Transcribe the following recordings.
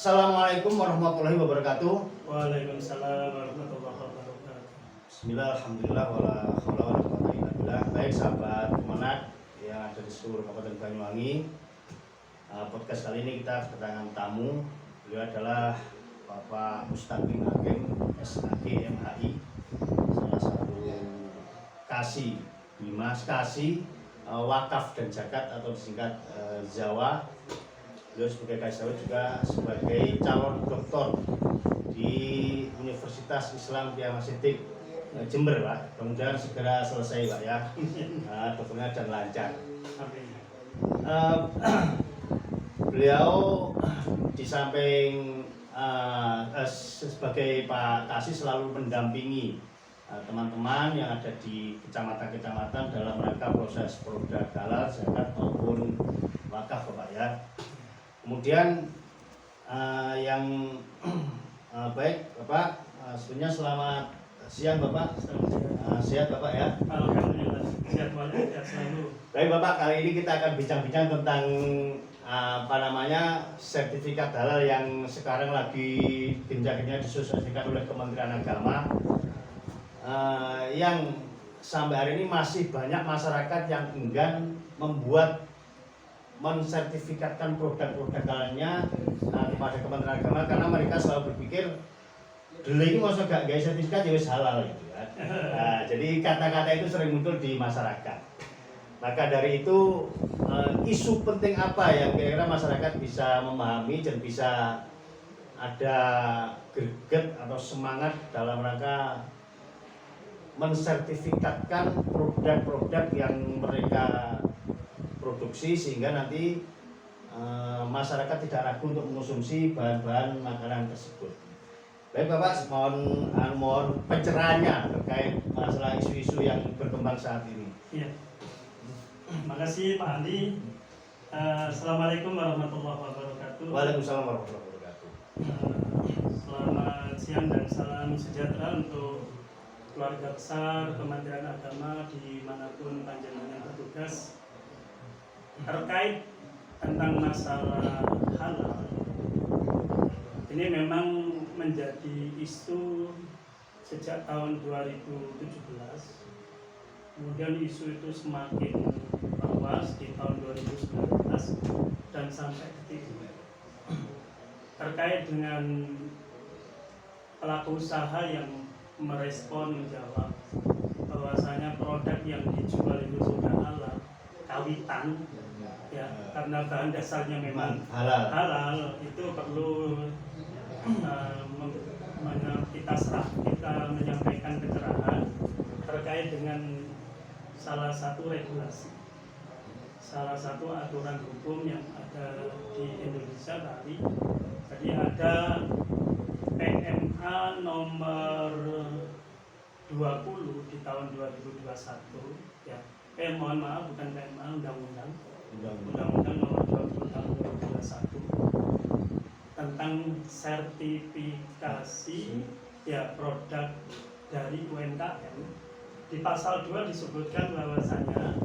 Assalamualaikum warahmatullahi wabarakatuh. Waalaikumsalam warahmatullahi wabarakatuh. Bismillah, alhamdulillah, wala haula wala quwwata illa billah. Baik sahabat Kemenak yang ada di seluruh Kabupaten Banyuwangi, podcast kali ini kita kedatangan tamu. Beliau adalah Bapak Mustaqim Hakim, SHG MHI, salah satu kasih Bimas Kasih Wakaf dan Zakat atau disingkat Zawa. Beliau sebagai kasih juga sebagai calon doktor di Universitas Islam Kyai Siddiq Jember, Pak. Kemudian segera selesai, Pak, ya. Dokternya dan lancar. Beliau di samping sebagai Pak Kasih selalu mendampingi teman-teman yang ada di kecamatan-kecamatan dalam rangka proses produk halal, zakat maupun wakaf, Bapak, ya. Kemudian yang baik Bapak, sebenarnya selamat siang Bapak. Sehat Bapak, ya? Alhamdulillah, sehat selalu. Baik Bapak, kali ini kita akan bincang-bincang tentang sertifikat halal yang sekarang lagi gencar-gencarnya disosialisasikan oleh Kementerian Agama, yang sampai hari ini masih banyak masyarakat yang enggan mensertifikatkan produk-produk halalnya kepada Kementerian Agama, karena mereka selalu berpikir dulu ini masuk gak sertifikat ya wis halal gitu ya. Jadi kata-kata itu sering muncul di masyarakat. Maka dari itu isu penting apa yang kira-kira masyarakat bisa memahami dan bisa ada greget atau semangat dalam rangka mensertifikatkan produk-produk yang mereka produksi, sehingga nanti masyarakat tidak ragu untuk mengonsumsi bahan-bahan makanan tersebut. Baik Bapak, mohon pencerahannya terkait masalah isu-isu yang berkembang saat ini. Iya. Terima kasih Pak Andi. Assalamualaikum warahmatullahi wabarakatuh. Waalaikumsalam warahmatullahi wabarakatuh. Selamat siang dan salam sejahtera untuk keluarga besar Kementerian Agama dimanapun panjenengan bertugas. Terkait tentang masalah halal, ini memang menjadi isu sejak tahun 2017. Kemudian isu itu semakin luas di tahun 2019 dan sampai detik ini. Terkait dengan pelaku usaha yang merespon, menjawab bahwasanya produk yang dijual itu sudah halal, kawitan, ya, karena bahan dasarnya memang halal, itu perlu kita menyampaikan pencerahan terkait dengan salah satu regulasi, salah satu aturan hukum yang ada di Indonesia tadi. Jadi ada PMA nomor 20 di tahun 2021, ya. Mohon maaf, bukan PMA, Undang-Undang nomor 20 tahun 2021 tentang sertifikasi ya produk dari UMKM. Di pasal 2 disebutkan bahwasanya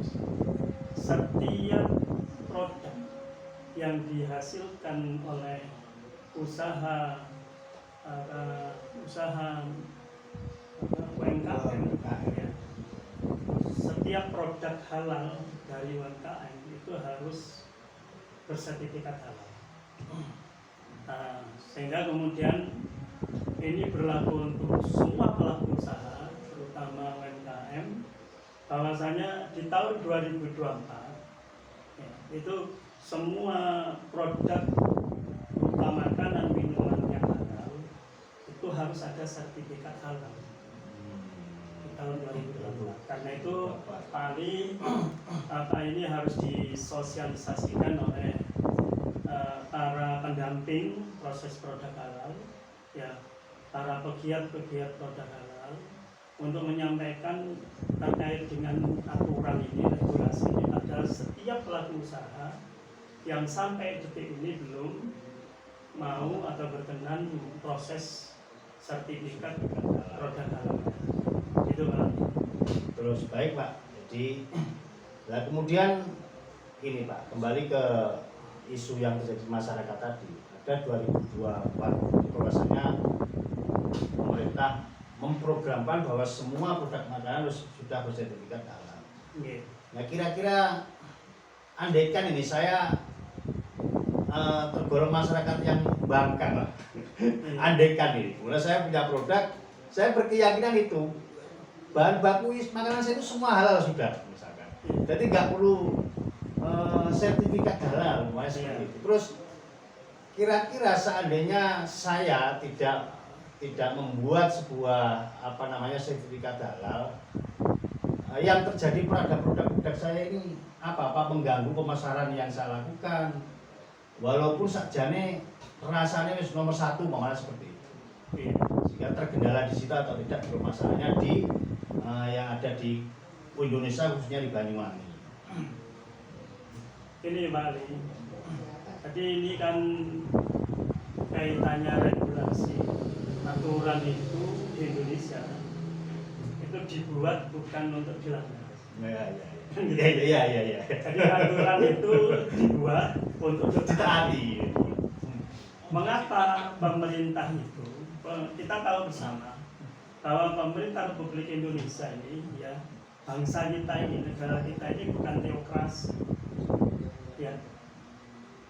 setiap produk yang dihasilkan oleh usaha UMKM, ya, setiap produk halal dari UMKM itu harus bersertifikat halal. Sehingga kemudian ini berlaku untuk semua pelaku usaha, terutama UMKM, bahwasanya di tahun 2024 ya, itu semua produk berupa makanan minuman yang halal itu harus ada sertifikat halal di tahun 2024. Karena itu ini harus disosialisasikan oleh para pendamping proses produk halal, ya, para pegiat-pegiat produk halal, untuk menyampaikan terkait dengan aturan ini, regulasi ini pada setiap pelaku usaha yang sampai detik ini belum mau atau berkenan proses sertifikat produk halal. Itu Pak. Terus baik Pak. Jadi kemudian ini Pak, kembali ke isu yang terjadi di masyarakat tadi, pada 2024 itu bahwasanya pemerintah memprogramkan bahwa semua produk makanan harus sudah bersertifikat halal. Nah kira-kira andaikan ini saya tergolong masyarakat yang bangkang lah. Andaikan ini, mulai saya punya produk, saya berkeyakinan itu bahan baku makanan saya itu semua halal sudah, misalkan. Jadi nggak perlu sertifikat halal, semuanya seperti itu. Terus kira-kira seandainya saya tidak membuat sebuah sertifikat halal, yang terjadi pada produk-produk saya ini apa mengganggu pemasaran yang saya lakukan, walaupun sakjane rasanya nomor 1 mana seperti itu. Sehingga terkendala di situ atau tidak masalahnya di yang ada di Indonesia, khususnya di Banyuwangi. Ini Pak Ali, jadi ini kan kaitannya regulasi aturan itu di Indonesia itu dibuat bukan untuk dilanggar. Iya. Jadi aturan itu dibuat untuk ditaati. Mengapa pemerintah itu? Kita tahu bersama bahwa pemerintah Republik Indonesia ini, ya, bangsa kita ini, negara kita ini bukan teokrasi, ya,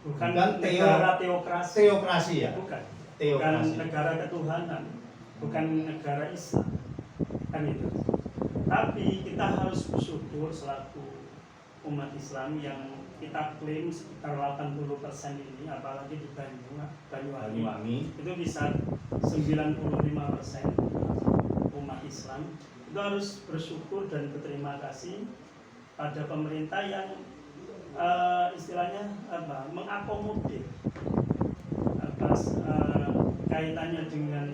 bukan negara teokrasi, ya, bukan teokrasi. negara ketuhanan, bukan negara Islam, kan itu. Tapi kita harus bersyukur selaku umat Islam yang kita klaim sekitar 80% ini, apalagi di Banyuwangi itu bisa 95% umat Islam, itu harus bersyukur dan berterima kasih pada pemerintah yang istilahnya mengakomodir atas kaitannya dengan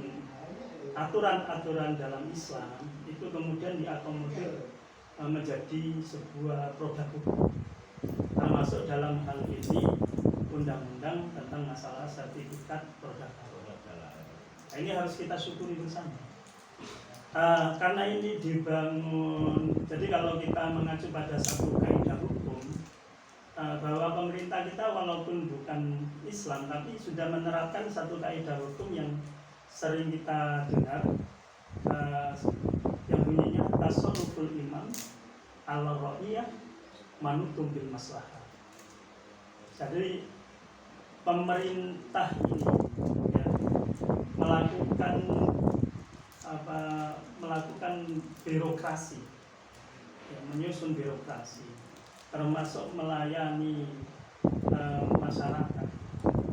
aturan-aturan dalam Islam itu kemudian diakomodir menjadi sebuah produk hukum, termasuk dalam hal ini undang-undang tentang masalah sertifikat produk halal. Nah, ini harus kita syukuri bersama. Karena ini dibangun, jadi kalau kita mengacu pada satu kaidah hukum, bahwa pemerintah kita walaupun bukan Islam tapi sudah menerapkan satu kaidah hukum yang sering kita dengar, yang bunyinya tasarruful imam ala ra'iyah manutum bil maslahah. Jadi pemerintah ini, ya, melakukan birokrasi, ya, menyusun birokrasi, termasuk melayani masyarakat,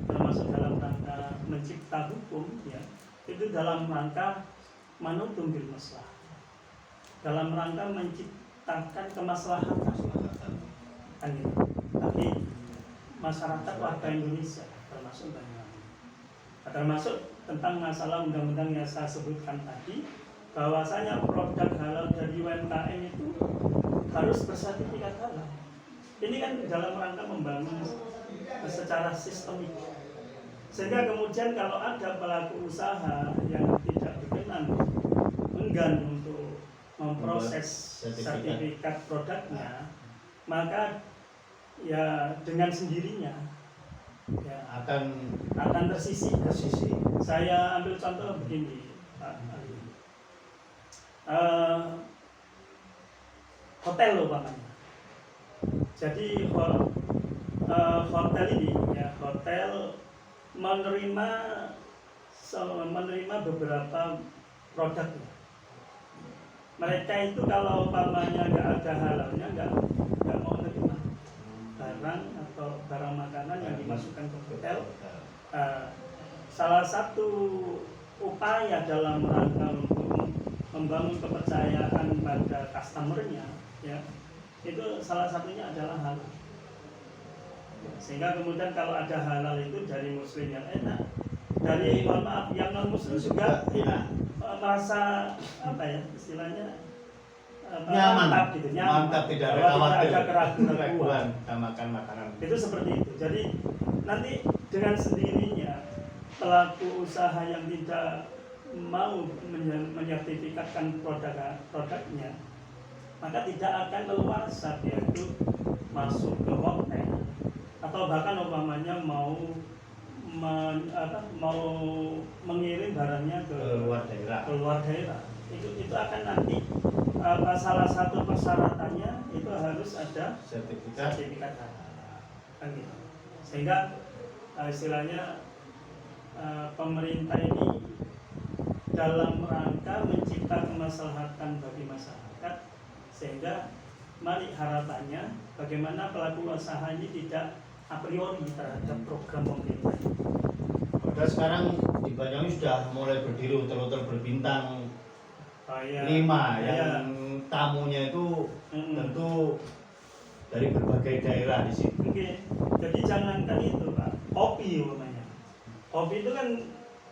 termasuk dalam rangka mencipta hukum, ya, itu dalam rangka manutum bil maslahah, dalam rangka menciptakan kemaslahatan. Tapi masyarakat warga Indonesia termasuk Banyuwangi, termasuk tentang masalah undang-undang yang saya sebutkan tadi, bahwasanya produk halal dari UMKM itu harus bersertifikat halal. Ini kan dalam rangka membangun secara sistemik, sehingga kemudian kalau ada pelaku usaha yang tidak berkenan, enggan untuk memproses sertifikat produknya, maka ya dengan sendirinya ya akan tersisih. Saya ambil contoh begini, Pak Ali. Hotel loh umpamanya. Jadi hotel ini, ya, hotel menerima beberapa produk. Mereka itu kalau umpamanya nggak ada halalnya, nggak mau menerima barang atau barang makanan yang dimasukkan ke hotel. Salah satu upaya dalam rangka untuk membangun kepercayaan pada customernya, ya, itu salah satunya adalah halal. Sehingga kemudian kalau ada halal itu dari muslim yang enak, dari yang non muslim juga merasa istilahnya nyaman, gitu, mantap, tidak ada keraguan makan makanan. Itu seperti itu. Jadi nanti dengan sendirinya pelaku usaha yang tidak mau menyertifikatkan produknya, maka tidak akan leluasa dia itu masuk ke hotel, atau bahkan umpamanya mau mau mengirim barangnya ke luar daerah, itu akan nanti salah satu persyaratannya itu harus ada sertifikat halal, kan gitu. Sehingga istilahnya pemerintah ini dalam rangka mencipta kemaslahatan bagi masyarakat, sehingga mari harapannya bagaimana pelaku usaha ini tidak a priori terhadap program pemerintah. Padahal sekarang di Banyuwangi sudah mulai berdiri hotel-hotel berbintang 5 yang tamunya itu tentu dari berbagai daerah di situ. Oke. Jadi jangankan itu Pak, kopi namanya. Kopi itu kan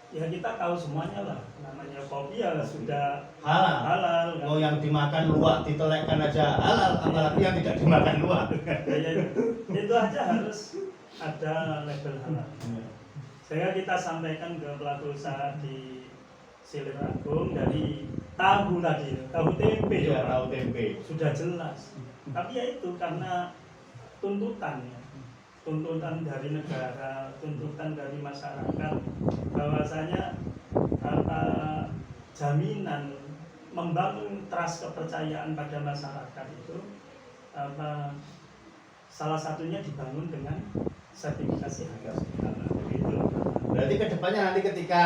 ya kita tahu semuanya lah, namanya kopi ya sudah halal. Mau yang dimakan luwak ditelekkan aja halal, apalagi yang tidak dimakan luwak. Ya, itu aja harus ada label halal. Sehingga kita sampaikan ke pelaku usaha di Silir Agung dari tahu tadi, tahu tempe, ya, tahu tempe sudah jelas. Tapi ya itu karena tuntutan dari negara, tuntutan dari masyarakat, bahwasanya jaminan membangun trust kepercayaan pada masyarakat itu salah satunya dibangun dengan sertifikasi halal. Itu. Berarti kedepannya nanti ketika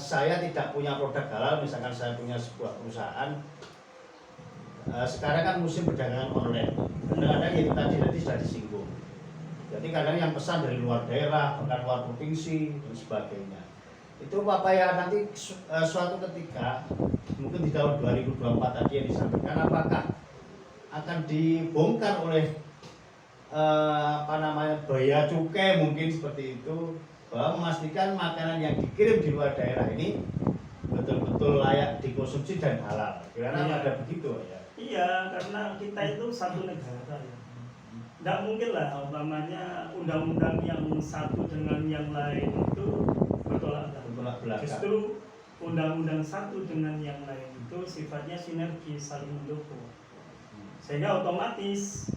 saya tidak punya produk halal, misalkan saya punya sebuah perusahaan, sekarang kan musim perdagangan online. Kadang-kadang itu tadi sudah disinggung. Jadi kadang yang pesan dari luar daerah, bahkan luar provinsi dan sebagainya. Itu apa ya nanti suatu ketika mungkin di tahun 2024 tadi yang disampaikan, apakah akan dibongkar oleh bea cukai mungkin seperti itu, bahwa memastikan makanan yang dikirim di luar daerah ini betul-betul layak dikonsumsi dan halal. Karena ada begitu ya. Iya, karena kita itu satu negara ya. Tidak mungkin lah umpamanya undang-undang yang satu dengan yang lain itu bertolak belakang. Justru undang-undang satu dengan yang lain itu sifatnya sinergi, saling mendukung. Sehingga otomatis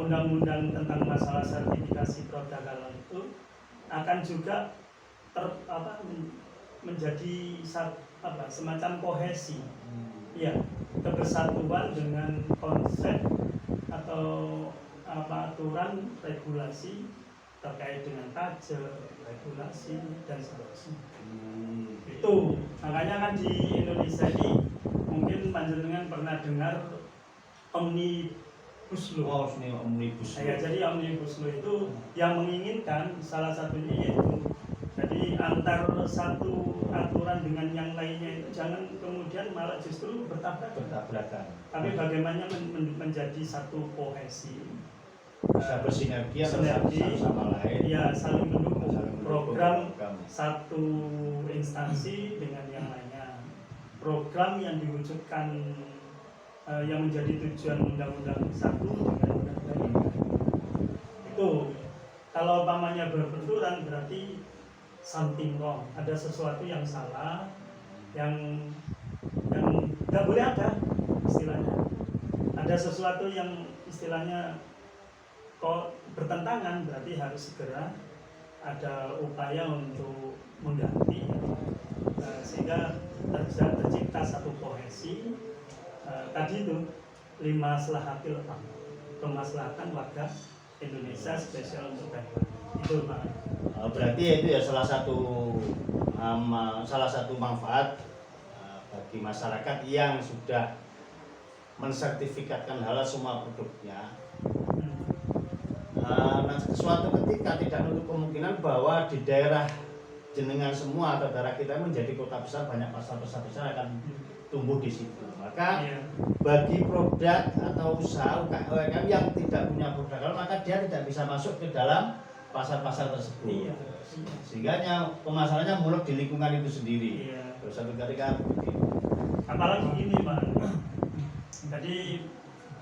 undang-undang tentang masalah sertifikasi produk halal itu akan juga menjadi semacam kohesi, ya, kebersatuan dengan konsep atau aturan regulasi terkait dengan pajak, regulasi dan seterusnya. Itu makanya kan di Indonesia ini mungkin panjenengan pernah dengar Omnibus Law. Omnibus Law. Ya, jadi Omnibus Law itu yang menginginkan salah satunya yaitu jadi antar satu aturan dengan yang lainnya itu jangan kemudian malah justru bertabrakan. Tapi bagaimana menjadi satu kohesi, bisa bersinergi sama lain. Ya, saling mendukung program satu instansi dengan yang lainnya. Program yang diwujudkan yang menjadi tujuan undang-undang satu dengan undang-undang yang lain. Itu kalau umpamanya berbenturan berarti something wrong, ada sesuatu yang salah, yang nggak boleh ada istilahnya. Ada sesuatu yang istilahnya kok bertentangan, berarti harus segera ada upaya untuk mengganti, sehingga tercipta satu kohesi. Tadi itu 5 maslahatil kemaslahatan warga Indonesia spesial untuk Banyuwangi. Itu Pak. Berarti itu ya salah satu manfaat bagi masyarakat yang sudah mensertifikatkan halal semua produknya. Suatu ketika tidak menutup kemungkinan bahwa di daerah jenengan semua atau daerah kita menjadi kota besar, banyak pasar-pasar besar akan tumbuh di situ. Maka bagi produk atau usaha UMKM yang tidak punya produk halal, maka dia tidak bisa masuk ke dalam pasar-pasar tersebut. Sehingga pemasarannya muluk di lingkungan itu sendiri. Terus satu ketika apalagi gini Pak. Jadi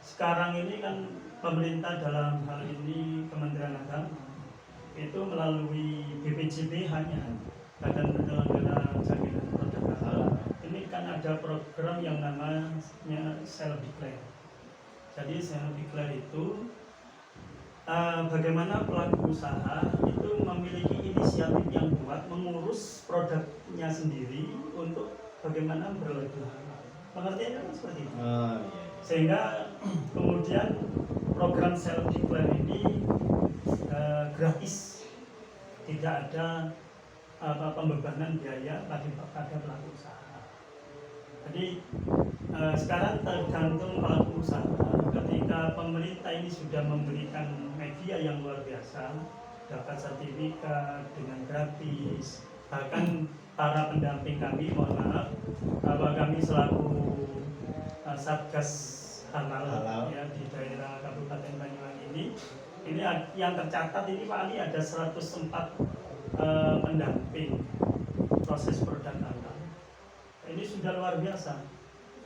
sekarang ini kan pemerintah dalam hal ini Kementerian Agama itu melalui BPJB hanya Badan Penyelenggara Jaminan Produk Halal. Ini kan ada program yang namanya self declare. Jadi self declare itu bagaimana pelaku usaha itu memiliki inisiatif yang kuat mengurus produknya sendiri untuk bagaimana berlebih. Pengertiannya kan seperti itu. Sehingga kemudian program self declare ini gratis, tidak ada pembebanan biaya pada pelaku usaha. Jadi sekarang tergantung pelaku usaha. Ketika pemerintah ini sudah memberikan media yang luar biasa, dapat sertifikat dengan gratis, bahkan para pendamping kami, mohon maaf, bahwa kami selaku Satgas Halal ya di daerah Kabupaten Banyuwangi ini yang tercatat ini Pak Ali ada 104 pendamping proses produk halal. Ini sudah luar biasa.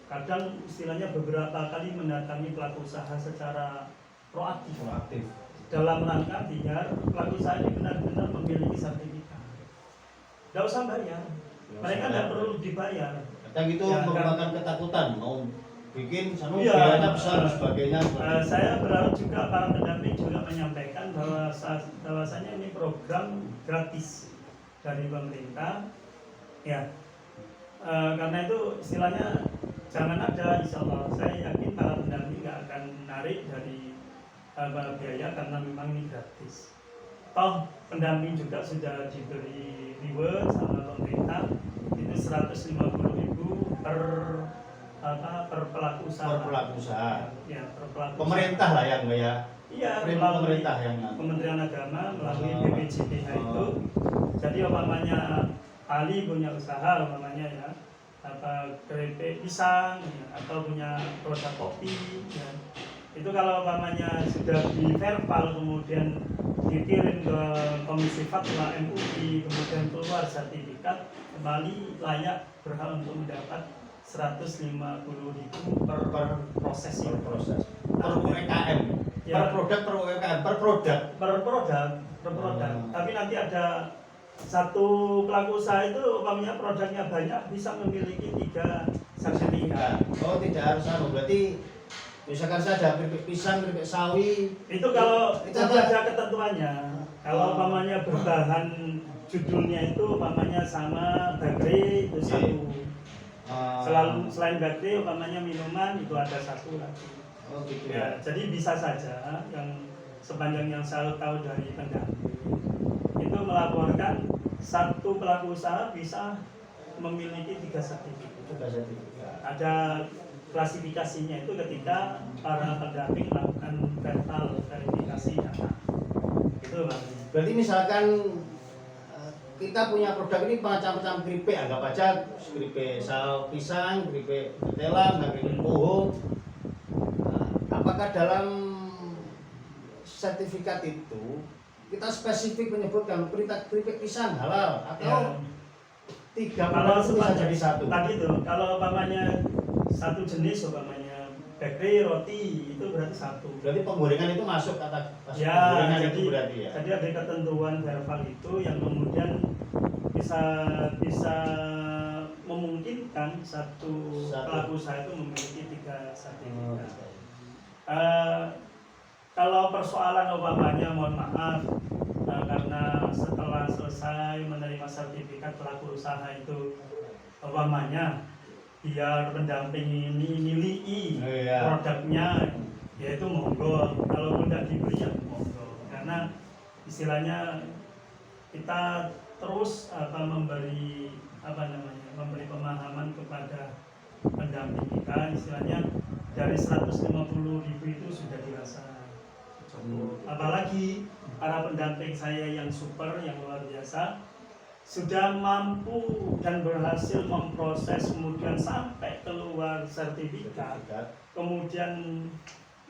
Kadang istilahnya beberapa kali mendatangi pelaku usaha secara proaktif dalam rangka biar pelaku usaha ini benar-benar memiliki sertifikat. Tidak usah bayar, mereka tidak perlu dibayar. Kadang itu merupakan ketakutan mau bikin biayanya besar dan sebagainya. Saya berharap juga para pendamping juga menyampaikan bahwasanya ini program gratis dari pemerintah, ya. Karena itu istilahnya jangan ada, insya Allah saya yakin para pendamping nggak akan menarik dari biaya karena memang ini gratis. Toh pendamping juga sudah diberi reward sama pemerintah itu 150.000 per pelaku usaha. Ya, per pelaku pemerintah usaha. Lah yang ya. Iya, pemerintah yang Kementerian Agama melalui BPJPH itu. Jadi umpamanya Ali punya usaha umpamanya ya, keripik pisang ya, atau punya produk kopi ya. Itu kalau umpamanya sudah di verbal kemudian dikirim ke Komisi Fatwa MUI kemudian keluar sertifikat, kembali layak berhak untuk mendapat 150.000 per proses. Per UMKM. Ya. Per produk per UMKM, per produk. Tapi nanti ada satu pelaku usaha itu umpamanya produknya banyak bisa memiliki 3 sertifikat. Oh, tidak harus berarti misalkan saja keripik pisang, keripik sawi. Itu kalau itu ada ketentuannya. Kalau umpamanya berbahan judulnya itu umpamanya sama bakery itu satu. Selain bakery umpamanya minuman itu ada satu lagi. Oh gitu Ya, jadi bisa saja yang sepanjang yang saya tahu dari pendamping itu melaporkan satu pelaku usaha bisa memiliki 3 sertifikat. Ada klasifikasinya itu ketika para pendamping melakukan verifikasi data. Itu Bang. Berarti misalkan kita punya produk ini macam-macam keripik, anggap aja keripik pisang, keripik telang, keripik pohon. Apakah dalam sertifikat itu kita spesifik menyebutkan keripik pisang halal atau ya. 3 produk itu bisa jadi satu? Tadi itu kalau umpamanya satu jenis umpamanya bakery roti itu berarti satu. Berarti penggorengan itu masuk kata ya, penggorengan jadi, itu berarti ya. Jadi ada ketentuan verbal itu yang kemudian bisa memungkinkan satu pelaku usaha itu memiliki 3 sertifikat. Kalau persoalan umpamanya mohon maaf karena setelah selesai menerima sertifikat pelaku usaha itu umpamanya biar pendamping ini miliki produknya, yaitu monggo. Kalau tidak diberi ya monggo. Karena istilahnya kita terus memberi pemahaman kepada pendamping kita, istilahnya dari 150.000 itu sudah dirasa cukup. Apalagi para pendamping saya yang super, yang luar biasa, sudah mampu dan berhasil memproses kemudian sampai keluar sertifikat, kemudian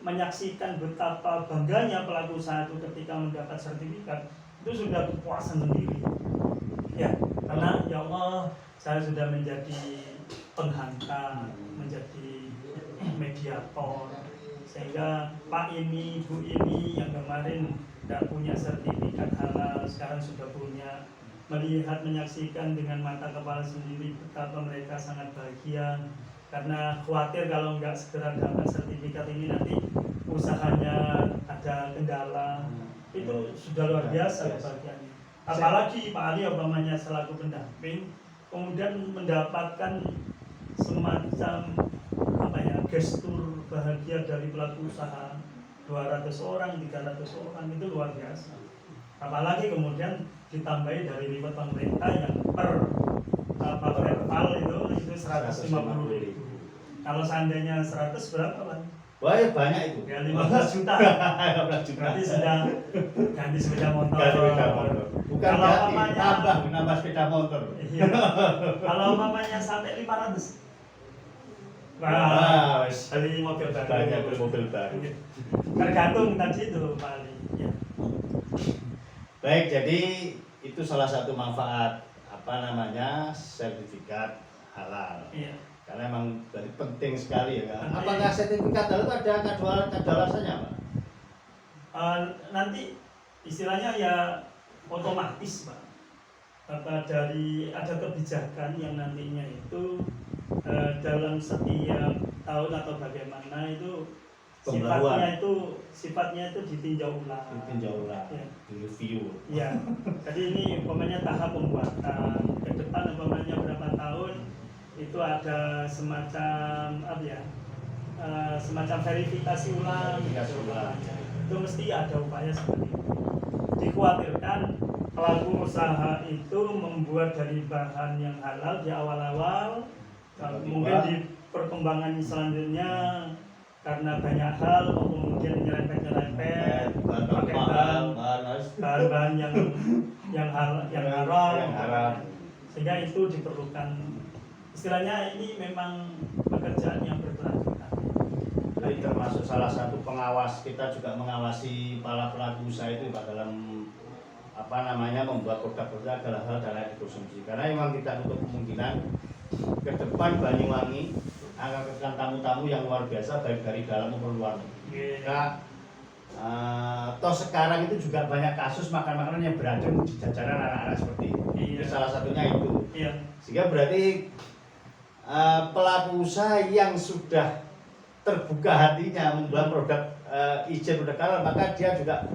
menyaksikan betapa bangganya pelaku usaha itu ketika mendapat sertifikat, itu sudah kepuasan sendiri ya, karena ya Allah saya sudah menjadi penghantar, menjadi mediator, sehingga Pak ini, Bu ini yang kemarin tidak punya sertifikat halal sekarang sudah punya. Melihat, menyaksikan dengan mata kepala sendiri betapa mereka sangat bahagia, karena khawatir kalau nggak segera dapat sertifikat ini nanti usahanya ada kendala, itu sudah luar biasa kebahagiaannya. Apalagi Pak Ali umpamanya selaku pendamping kemudian mendapatkan semacam gestur bahagia dari pelaku usaha 200 orang, 300 orang, itu luar biasa. Apalagi kemudian ditambahi dari reward pemerintah yang per verbal itu 150.000. Kalau seandainya 100 berapa Pak? Wah, ya banyak itu. Ya 15 juta. 15 juta. Berarti sudah ganti sepeda motor. Ganti sepeda motor. Bukan kalau ganti, nambah sepeda motor. Iya. Kalau mamanya sampai 500. Wah, beli mobil baru. Banyak beli mobil baru. Tergantung tadi itu Pak Ali. Ya. Baik, jadi itu salah satu manfaat sertifikat halal. Iya. Karena emang dari penting sekali ya kan. Penting. Apakah sertifikat halal itu ada kadalasannya Pak? Nanti istilahnya ya otomatis Pak. Ada kebijakan yang nantinya itu dalam setiap tahun atau bagaimana itu sifatnya itu ditinjau ulang. Ya. Direview. Ya. Jadi ini umpamanya tahap pembuatan. Ke depan umpamanya berapa tahun itu ada semacam semacam verifikasi ulang. Itu mesti ada upaya seperti itu. Dikhawatirkan pelaku usaha itu membuat dari bahan yang halal di awal-awal, mungkin di perkembangan selanjutnya karena banyak hal kemudian nyerempet pakai bahan-bahan yang haram, sehingga itu diperlukan, istilahnya ini memang pekerjaan yang berkelanjutan. Jadi termasuk salah satu pengawas, kita juga mengawasi para pelaku usaha itu Pak dalam membuat produk-produk adalah hal layak dikonsumsi. Karena memang tidak untuk kemungkinan ke depan Banyuwangi akan kedatangan tamu-tamu yang luar biasa baik dari dalam maupun luar negeri. Toh sekarang itu juga banyak kasus makan-makanan yang beracun di jajanan anak-anak seperti itu. Iya. Salah satunya itu. Iya. Sehingga berarti pelaku usaha yang sudah terbuka hatinya membuat produk izin produk halal, maka dia juga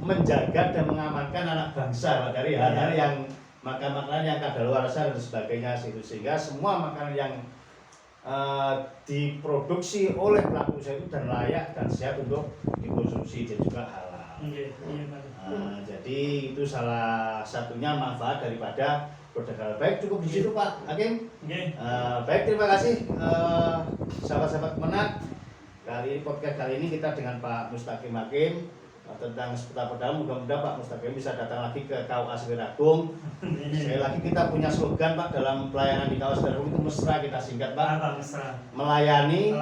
menjaga dan mengamankan anak bangsa dari hal-hal yang makanan yang kadaluarsa dan sebagainya, sehingga semua makanan yang diproduksi oleh pelaku usaha itu dan layak dan siap untuk dikonsumsi dan juga halal. Jadi itu salah satunya manfaat daripada produk halal. Baik, cukup di situ Pak Hakim. Baik, terima kasih sahabat-sahabat Kemenak. Podcast kali ini kita dengan Pak Mustaqim Hakim tentang seputar pedal. Mudah-mudahan Pak Mustaqim bisa datang lagi ke KUA Segeragung. Sekali lagi kita punya slogan Pak dalam pelayanan di KUA Segeragung itu mesra, kita singkat Pak. Mesra. Melayani,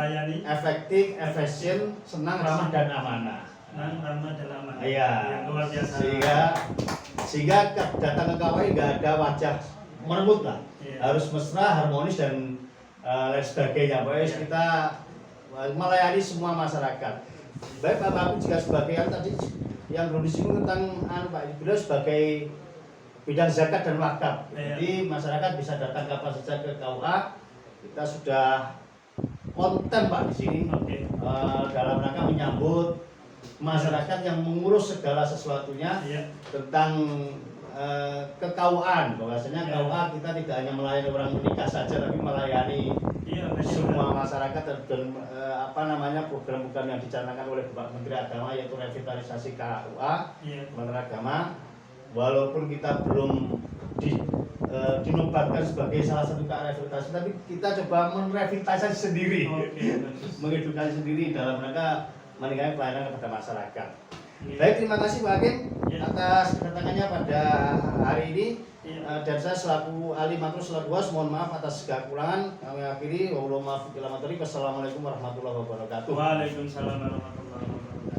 efektif, efisien, senang, ramah dan amanah. Ramah dan amanah. Iya. Yang luar biasa. Sehingga datang ke KUA nggak ada wajah merebut lah. Iya. Harus mesra, harmonis dan lain sebagainya. Pokoknya kita melayani semua masyarakat. Baik Pak Bapak juga sebagai yang tadi yang belum disinggung tentang Pak, beliau sebagai bidang zakat dan wakaf. Jadi masyarakat bisa datang kapan saja ke KUA. Kita sudah konten Pak di sini dalam rangka menyambut masyarakat yang mengurus segala sesuatunya tentang kekauan. Bahwasanya KUA kita tidak hanya melayani orang menikah saja, tapi melayani semua masyarakat dan program-program yang dicanangkan oleh Bapak Menteri Agama, yaitu revitalisasi KUA, Kementerian Agama. Walaupun kita belum dinobatkan sebagai salah satu KUA revitalisasi, tapi kita coba merevitalisasi sendiri, mengedukasi sendiri dalam rangka meningkatkan pelayanan kepada masyarakat. Baik, terima kasih Pak Hakim atas kedatangannya pada hari ini. Dan saya selaku ahli makro selaku host, mohon maaf atas segala kekurangan. Kami akhiri. Wassalamualaikum warahmatullahi wabarakatuh. Waalaikumsalam warahmatullahi wabarakatuh.